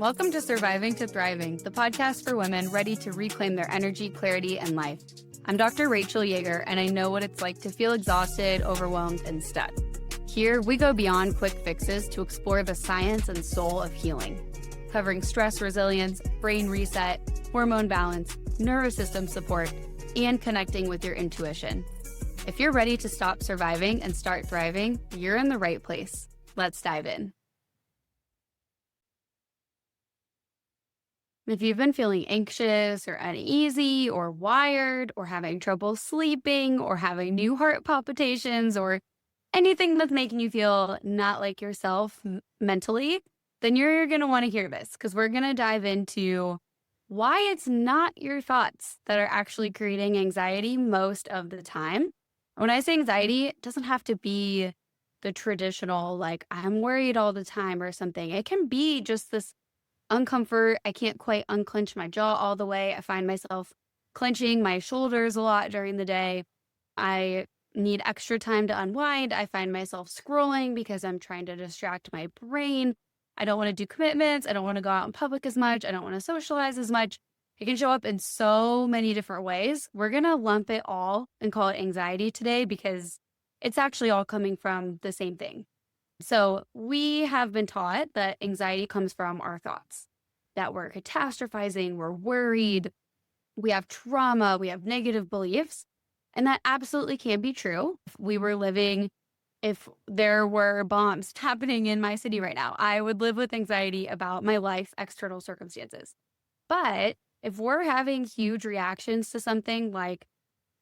Welcome to Surviving to Thriving, the podcast for women ready to reclaim their energy, clarity, and life. I'm Dr. Rachel Yeager, and I know what it's like to feel exhausted, overwhelmed, and stuck. Here, we go beyond quick fixes to explore the science and soul of healing, covering stress resilience, brain reset, hormone balance, nervous system support, and connecting with your intuition. If you're ready to stop surviving and start thriving, you're in the right place. Let's dive in. If you've been feeling anxious or uneasy or wired or having trouble sleeping or having new heart palpitations or anything that's making you feel not like yourself mentally, then you're going to want to hear this because we're going to dive into why it's not your thoughts that are actually creating anxiety most of the time. When I say anxiety, it doesn't have to be the traditional, like, I'm worried all the time or something. It can be just this uncomfort. I can't quite unclench my jaw all the way. I find myself clenching my shoulders a lot during the day. I need extra time to unwind. I find myself scrolling because I'm trying to distract my brain. I don't want to do commitments. I don't want to go out in public as much. I don't want to socialize as much. It can show up in so many different ways. We're going to lump it all and call it anxiety today because it's actually all coming from the same thing. So we have been taught that anxiety comes from our thoughts, that we're catastrophizing, we're worried, we have trauma, we have negative beliefs, and that absolutely can be true. If there were bombs happening in my city right now, I would live with anxiety about my life, external circumstances. But if we're having huge reactions to something like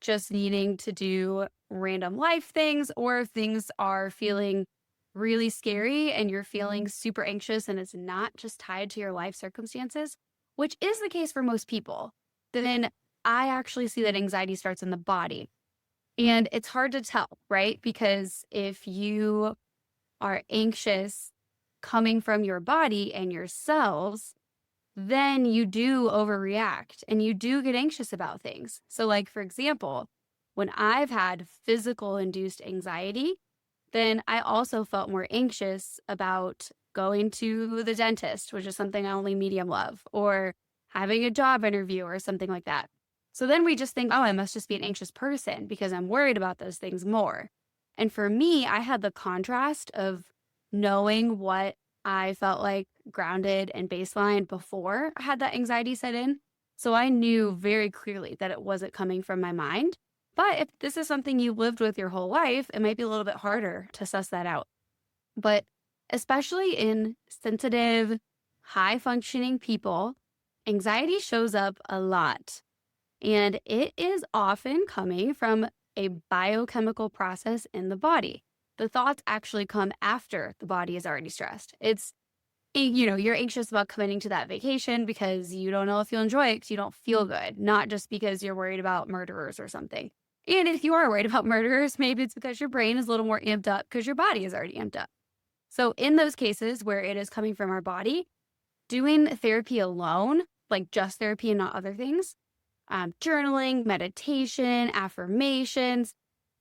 just needing to do random life things, or if things are feeling really scary and you're feeling super anxious and it's not just tied to your life circumstances, which is the case for most people, then I actually see that anxiety starts in the body. And it's hard to tell, right? Because if you are anxious coming from your body and your cells, then you do overreact and you do get anxious about things. So like, for example, when I've had physical induced anxiety, then I also felt more anxious about going to the dentist, which is something I only medium love, or having a job interview or something like that. So then we just think, oh, I must just be an anxious person because I'm worried about those things more. And for me, I had the contrast of knowing what I felt like grounded and baseline before I had that anxiety set in. So I knew very clearly that it wasn't coming from my mind. But if this is something you lived with your whole life, it might be a little bit harder to suss that out. But especially in sensitive, high-functioning people, anxiety shows up a lot. And it is often coming from a biochemical process in the body. The thoughts actually come after the body is already stressed. You're anxious about committing to that vacation because you don't know if you'll enjoy it because you don't feel good, not just because you're worried about murderers or something. And if you are worried about murderers, maybe it's because your brain is a little more amped up because your body is already amped up. So in those cases where it is coming from our body, doing therapy alone, like just therapy and not other things, journaling, meditation, affirmations,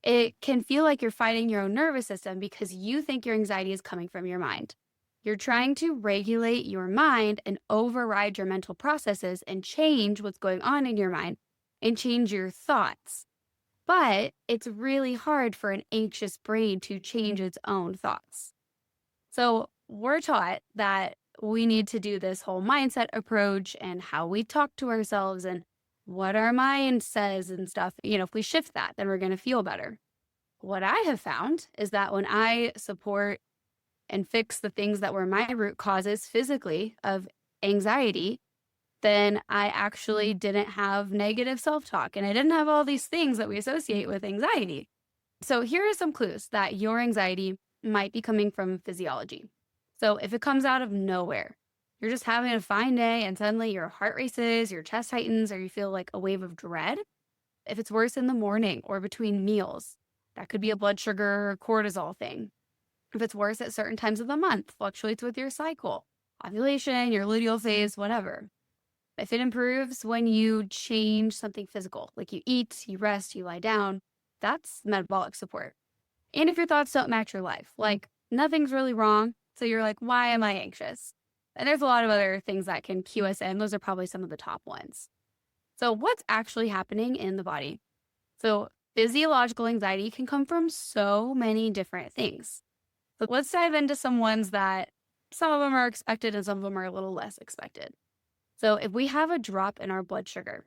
it can feel like you're fighting your own nervous system because you think your anxiety is coming from your mind. You're trying to regulate your mind and override your mental processes and change what's going on in your mind and change your thoughts. But it's really hard for an anxious brain to change its own thoughts. So we're taught that we need to do this whole mindset approach and how we talk to ourselves and what our mind says and stuff. If we shift that, then we're going to feel better. What I have found is that when I support and fix the things that were my root causes physically of anxiety, then I actually didn't have negative self-talk and I didn't have all these things that we associate with anxiety. So here are some clues that your anxiety might be coming from physiology. So if it comes out of nowhere, you're just having a fine day and suddenly your heart races, your chest tightens, or you feel like a wave of dread. If it's worse in the morning or between meals, that could be a blood sugar or cortisol thing. If it's worse at certain times of the month, fluctuates with your cycle, ovulation, your luteal phase, whatever. If it improves when you change something physical, like you eat, you rest, you lie down, that's metabolic support. And if your thoughts don't match your life, like nothing's really wrong, so you're like, why am I anxious? And there's a lot of other things that can cue us in. Those are probably some of the top ones. So what's actually happening in the body? So physiological anxiety can come from so many different things. So let's dive into some ones that some of them are expected and some of them are a little less expected. So if we have a drop in our blood sugar,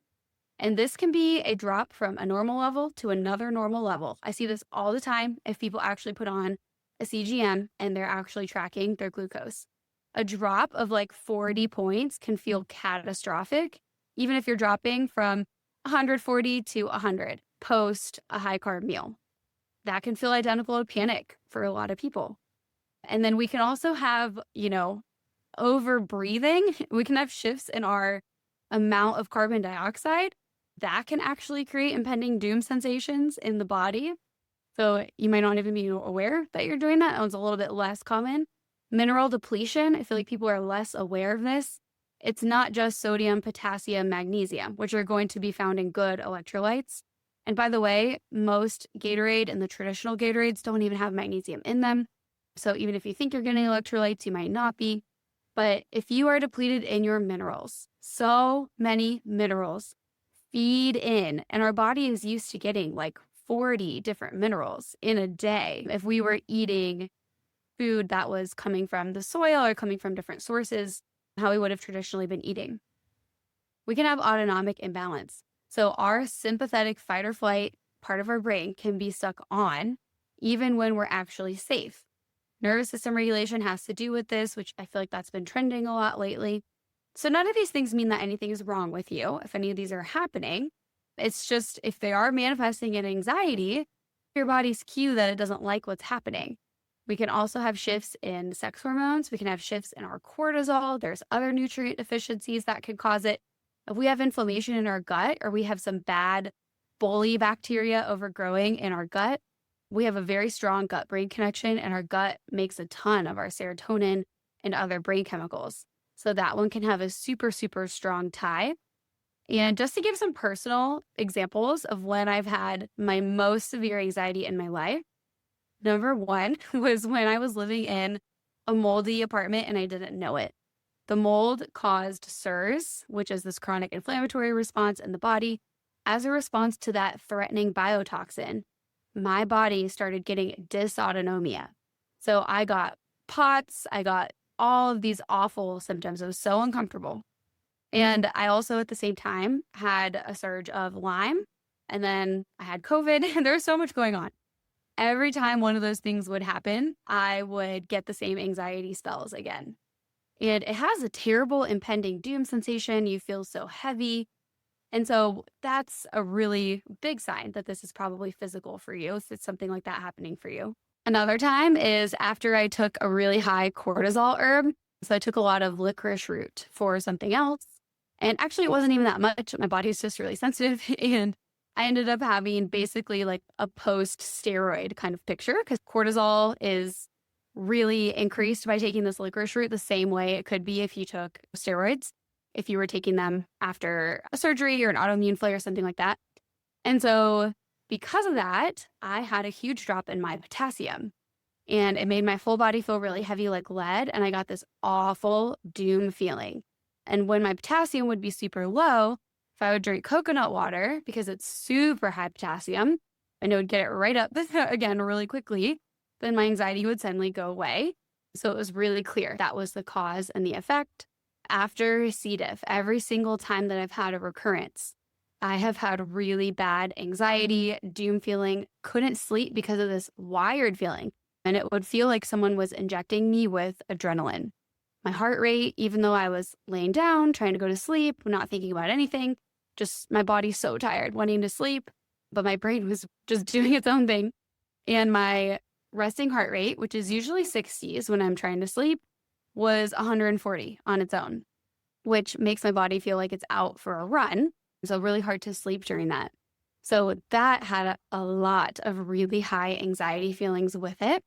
and this can be a drop from a normal level to another normal level. I see this all the time if people actually put on a CGM and they're actually tracking their glucose. A drop of like 40 points can feel catastrophic, even if you're dropping from 140 to 100 post a high carb meal. That can feel identical to panic for a lot of people. And then we can also have, over breathing. We can have shifts in our amount of carbon dioxide. That can actually create impending doom sensations in the body. So you might not even be aware that you're doing that. That one's a little bit less common. Mineral depletion. I feel like people are less aware of this. It's not just sodium, potassium, magnesium, which are going to be found in good electrolytes. And by the way, most Gatorade and the traditional Gatorades don't even have magnesium in them. So even if you think you're getting electrolytes, you might not be. But if you are depleted in your minerals, so many minerals feed in, and our body is used to getting like 40 different minerals in a day. If we were eating food that was coming from the soil or coming from different sources, how we would have traditionally been eating. We can have autonomic imbalance. So our sympathetic fight or flight part of our brain can be stuck on even when we're actually safe. Nervous system regulation has to do with this, which I feel like that's been trending a lot lately. So none of these things mean that anything is wrong with you. If any of these are happening, it's just if they are manifesting in anxiety, your body's cue that it doesn't like what's happening. We can also have shifts in sex hormones. We can have shifts in our cortisol. There's other nutrient deficiencies that can cause it. If we have inflammation in our gut or we have some bad bully bacteria overgrowing in our gut, we have a very strong gut-brain connection, and our gut makes a ton of our serotonin and other brain chemicals. So that one can have a super, super strong tie. And just to give some personal examples of when I've had my most severe anxiety in my life, number one was when I was living in a moldy apartment and I didn't know it. The mold caused SIRS, which is this chronic inflammatory response in the body. As a response to that threatening biotoxin, my body started getting dysautonomia. So I got POTS, I got all of these awful symptoms. It was so uncomfortable. And I also at the same time had a surge of Lyme, and then I had COVID, and there was so much going on. Every time one of those things would happen, I would get the same anxiety spells again. And it has a terrible impending doom sensation. You feel so heavy. And so that's a really big sign that this is probably physical for you if it's something like that happening for you. Another time is after I took a really high cortisol herb. So I took a lot of licorice root for something else. And actually, it wasn't even that much. My body's just really sensitive. And I ended up having basically like a post-steroid kind of picture because cortisol is really increased by taking this licorice root the same way it could be if you took steroids, if you were taking them after a surgery or an autoimmune flare or something like that. And so because of that, I had a huge drop in my potassium. And it made my full body feel really heavy like lead. And I got this awful doom feeling. And when my potassium would be super low, if I would drink coconut water, because it's super high potassium, and it would get it right up again really quickly, then my anxiety would suddenly go away. So it was really clear that was the cause and the effect. After C. diff, every single time that I've had a recurrence, I have had really bad anxiety, doom feeling, couldn't sleep because of this wired feeling. And it would feel like someone was injecting me with adrenaline. My heart rate, even though I was laying down, trying to go to sleep, not thinking about anything, just my body's so tired, wanting to sleep, but my brain was just doing its own thing. And my resting heart rate, which is usually 60s when I'm trying to sleep, was 140 on its own, which makes my body feel like it's out for a run. So really hard to sleep during that. So that had a lot of really high anxiety feelings with it.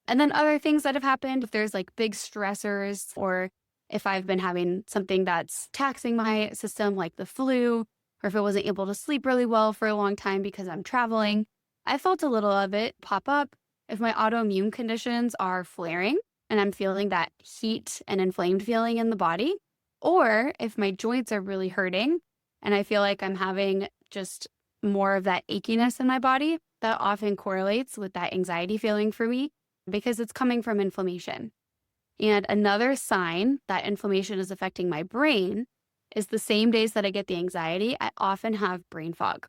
And then other things that have happened, if there's like big stressors, or if I've been having something that's taxing my system, like the flu, or if I wasn't able to sleep really well for a long time because I'm traveling, I felt a little of it pop up. If my autoimmune conditions are flaring, and I'm feeling that heat and inflamed feeling in the body, or if my joints are really hurting and I feel like I'm having just more of that achiness in my body, that often correlates with that anxiety feeling for me because it's coming from inflammation. And another sign that inflammation is affecting my brain is the same days that I get the anxiety, I often have brain fog.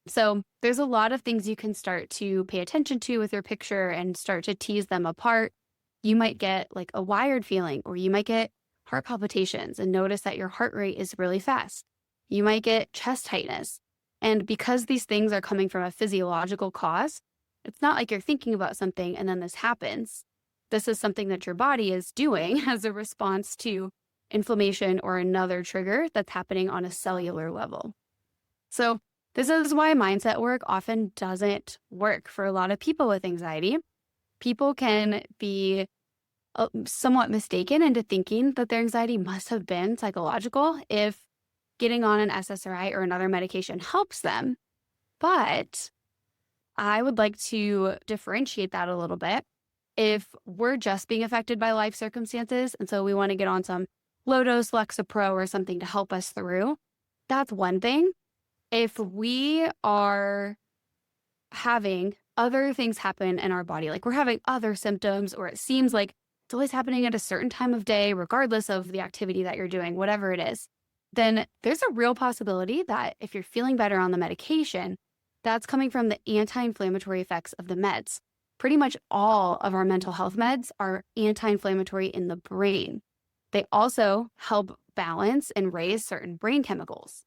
So there's a lot of things you can start to pay attention to with your picture and start to tease them apart. You might get like a wired feeling, or you might get heart palpitations and notice that your heart rate is really fast. You might get chest tightness. And because these things are coming from a physiological cause, it's not like you're thinking about something and then this happens. This is something that your body is doing as a response to inflammation or another trigger that's happening on a cellular level. So this is why mindset work often doesn't work for a lot of people with anxiety. People can be somewhat mistaken into thinking that their anxiety must have been psychological if getting on an SSRI or another medication helps them. But I would like to differentiate that a little bit. If we're just being affected by life circumstances, and so we want to get on some low-dose Lexapro or something to help us through, that's one thing. If we are having other things happen in our body, like we're having other symptoms, or it seems like it's always happening at a certain time of day, regardless of the activity that you're doing, whatever it is, then there's a real possibility that if you're feeling better on the medication, that's coming from the anti-inflammatory effects of the meds. Pretty much all of our mental health meds are anti-inflammatory in the brain. They also help balance and raise certain brain chemicals.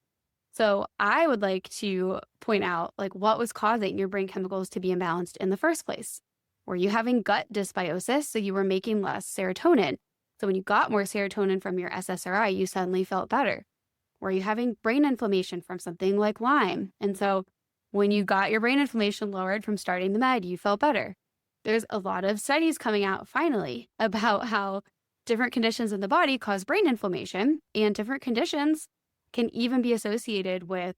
So I would like to point out like what was causing your brain chemicals to be imbalanced in the first place. Were you having gut dysbiosis, so you were making less serotonin? So when you got more serotonin from your SSRI, you suddenly felt better. Were you having brain inflammation from something like Lyme? And so when you got your brain inflammation lowered from starting the med, you felt better. There's a lot of studies coming out finally about how different conditions in the body cause brain inflammation, and different conditions can even be associated with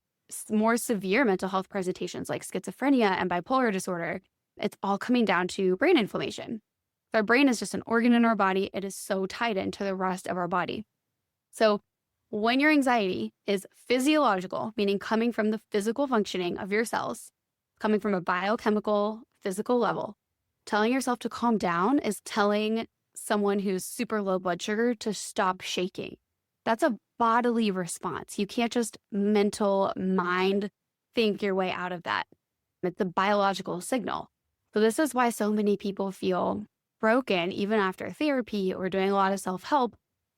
more severe mental health presentations like schizophrenia and bipolar disorder. It's all coming down to brain inflammation. Our brain is just an organ in our body. It is so tied into the rest of our body. So when your anxiety is physiological, meaning coming from the physical functioning of your cells, coming from a biochemical, physical level, telling yourself to calm down is telling someone who's super low blood sugar to stop shaking. That's a bodily response. You can't just mental mind think your way out of that. It's a biological signal. So this is why so many people feel broken even after therapy or doing a lot of self-help.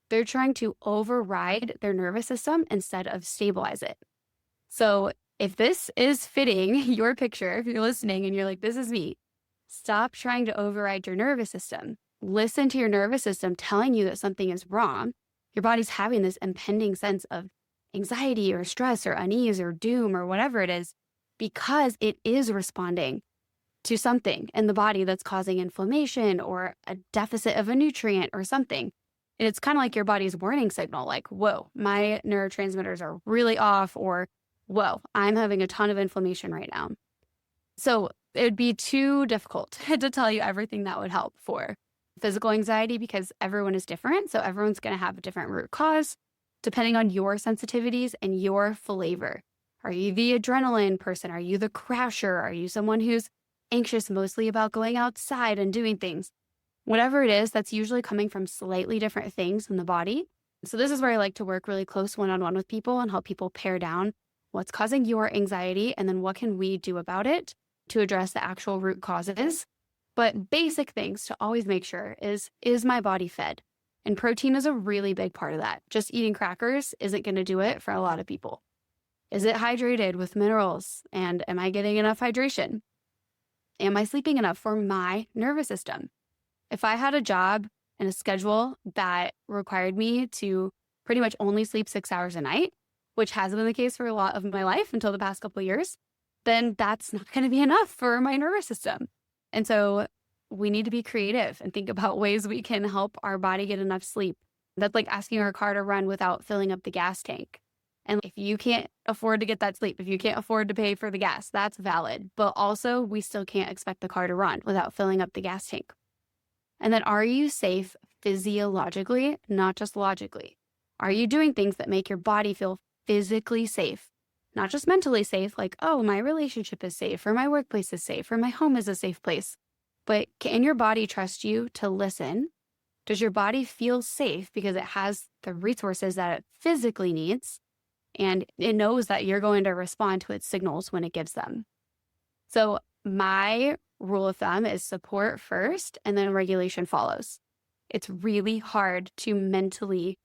They're trying to override their nervous system instead of stabilize it. So if this is fitting your picture, if you're listening and you're like, this is me, stop trying to override your nervous system. Listen to your nervous system telling you that something is wrong. Your body's having this impending sense of anxiety or stress or unease or doom or whatever it is, because it is responding to something in the body that's causing inflammation or a deficit of a nutrient or something. And it's kind of like your body's warning signal, like, whoa, my neurotransmitters are really off, or whoa, I'm having a ton of inflammation right now. So it would be too difficult to tell you everything that would help for physical anxiety because everyone is different. So everyone's going to have a different root cause depending on your sensitivities and your flavor. Are you the adrenaline person? Are you the crasher? Are you someone who's anxious mostly about going outside and doing things? Whatever it is, that's usually coming from slightly different things in the body. So this is where I like to work really close one-on-one with people and help people pare down what's causing your anxiety and then what can we do about it to address the actual root causes. But basic things to always make sure is my body fed? And protein is a really big part of that. Just eating crackers isn't going to do it for a lot of people. Is it hydrated with minerals? And am I getting enough hydration? Am I sleeping enough for my nervous system? If I had a job and a schedule that required me to pretty much only sleep 6 hours a night, which has been the case for a lot of my life until the past couple of years, then that's not going to be enough for my nervous system. And so we need to be creative and think about ways we can help our body get enough sleep. That's like asking our car to run without filling up the gas tank. And if you can't afford to get that sleep, if you can't afford to pay for the gas, that's valid. But also, we still can't expect the car to run without filling up the gas tank. And then are you safe physiologically, not just logically? Are you doing things that make your body feel physically safe, not just mentally safe, like, oh, my relationship is safe, or my workplace is safe, or my home is a safe place. But can your body trust you to listen? Does your body feel safe because it has the resources that it physically needs? And it knows that you're going to respond to its signals when it gives them. So my rule of thumb is support first and then regulation follows. It's really hard to mentally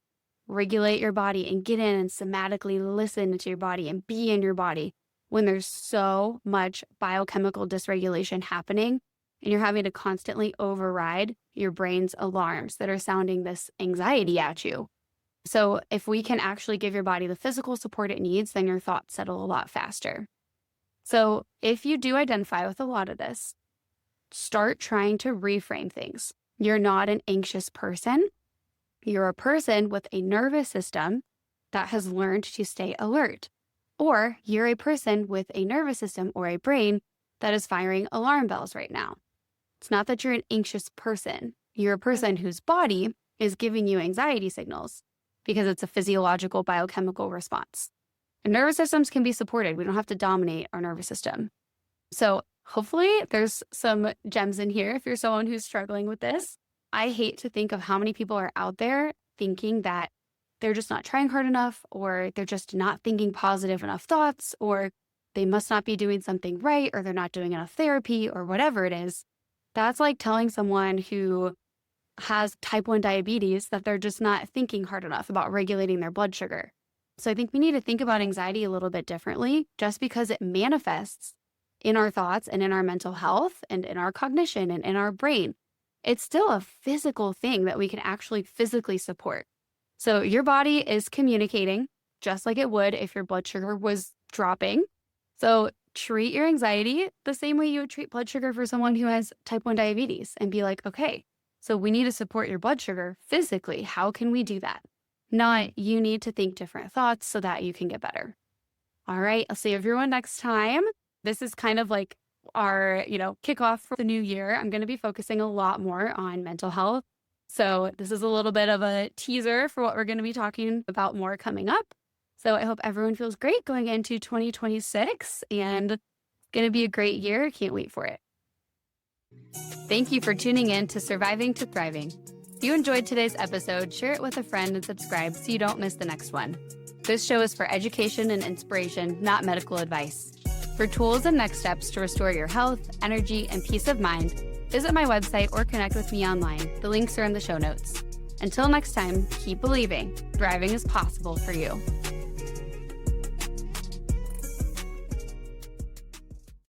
regulate your body and get in and somatically listen to your body and be in your body when there's so much biochemical dysregulation happening and you're having to constantly override your brain's alarms that are sounding this anxiety at you. So if we can actually give your body the physical support it needs, then your thoughts settle a lot faster. So if you do identify with a lot of this, start trying to reframe things. You're not an anxious person. You're a person with a nervous system that has learned to stay alert. Or you're a person with a nervous system or a brain that is firing alarm bells right now. It's not that you're an anxious person. You're a person whose body is giving you anxiety signals because it's a physiological biochemical response. And nervous systems can be supported. We don't have to dominate our nervous system. So hopefully there's some gems in here if you're someone who's struggling with this. I hate to think of how many people are out there thinking that they're just not trying hard enough, or they're just not thinking positive enough thoughts, or they must not be doing something right, or they're not doing enough therapy, or whatever it is. That's like telling someone who has type 1 diabetes that they're just not thinking hard enough about regulating their blood sugar. So I think we need to think about anxiety a little bit differently. Just because it manifests in our thoughts and in our mental health and in our cognition and in our brain, it's still a physical thing that we can actually physically support. So your body is communicating just like it would if your blood sugar was dropping. So treat your anxiety the same way you would treat blood sugar for someone who has type 1 diabetes and be like, okay, so we need to support your blood sugar physically. How can we do that? Not you need to think different thoughts so that you can get better. All right, I'll see everyone next time. This is kind of like our, kickoff for the new year. I'm going to be focusing a lot more on mental health. So this is a little bit of a teaser for what we're going to be talking about more coming up. So I hope everyone feels great going into 2026, and it's going to be a great year. Can't wait for it. Thank you for tuning in to Surviving to Thriving. If you enjoyed today's episode, share it with a friend and subscribe so you don't miss the next one. This show is for education and inspiration, not medical advice. For tools and next steps to restore your health, energy, and peace of mind, visit my website or connect with me online. The links are in the show notes. Until next time, keep believing. Thriving is possible for you.